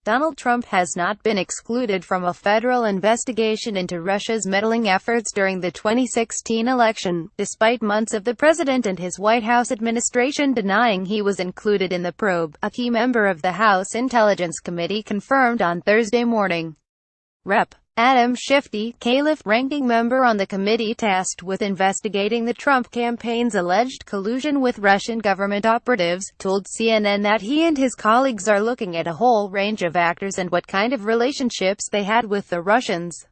Donald Trump has not been excluded from a federal investigation into Russia's meddling efforts during the 2016 election, despite months of the president and his White House administration denying he was included in the probe, a key member of the House Intelligence Committee confirmed on Thursday morning. Rep. Adam Schiff, Calif, ranking member on the committee tasked with investigating the Trump campaign's alleged collusion with Russian government operatives, told CNN that he and his colleagues are looking at a whole range of actors and what kind of relationships they had with the Russians.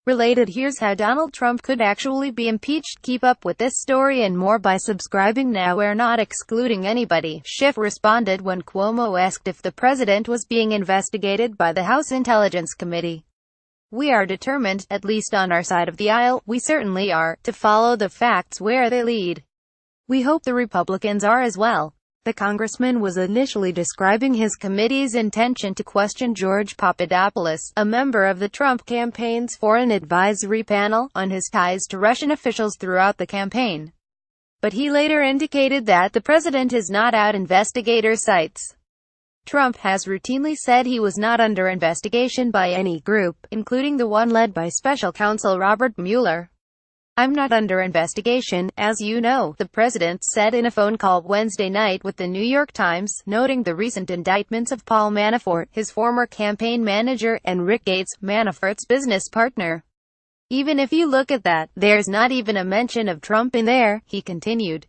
Related, here's how Donald Trump could actually be impeached. Keep up with this story and more by subscribing now. We're not excluding anybody, Schiff responded when Cuomo asked if the president was being investigated by the House Intelligence Committee. "We are determined, at least on our side of the aisle, we certainly are, to follow the facts where they lead. We hope the Republicans are as well." The congressman was initially describing his committee's intention to question George Papadopoulos, a member of the Trump campaign's foreign advisory panel, on his ties to Russian officials throughout the campaign. But he later indicated that the president is not out. Investigator cites. Trump has routinely said he was not under investigation by any group, including the one led by special counsel Robert Mueller. "I'm not under investigation, as you know," the president said in a phone call Wednesday night with the New York Times, noting the recent indictments of Paul Manafort, his former campaign manager, and Rick Gates, Manafort's business partner. "Even if you look at that, there's not even a mention of Trump in there," he continued.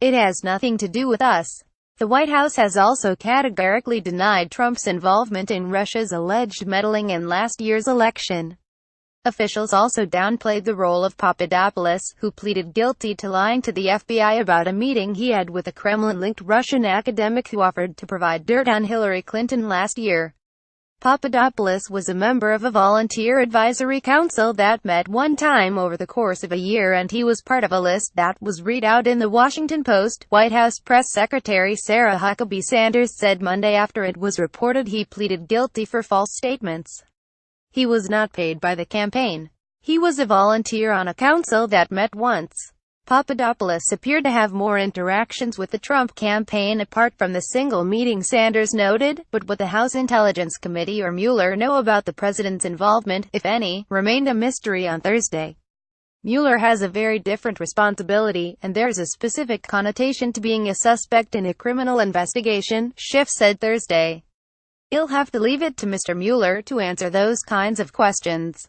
"It has nothing to do with us." The White House has also categorically denied Trump's involvement in Russia's alleged meddling in last year's election. Officials also downplayed the role of Papadopoulos, who pleaded guilty to lying to the FBI about a meeting he had with a Kremlin-linked Russian academic who offered to provide dirt on Hillary Clinton last year. Papadopoulos was a member of a volunteer advisory council that met one time over the course of a year, and he was part of a list that was read out in the Washington Post. White House Press Secretary Sarah Huckabee Sanders said Monday after it was reported he pleaded guilty for false statements. He was not paid by the campaign. He was a volunteer on a council that met once. Papadopoulos appeared to have more interactions with the Trump campaign apart from the single meeting, Sanders noted, but what the House Intelligence Committee or Mueller know about the president's involvement, if any, remained a mystery on Thursday. Mueller has a very different responsibility, and there's a specific connotation to being a suspect in a criminal investigation, Schiff said Thursday. "You'll have to leave it to Mr. Mueller to answer those kinds of questions.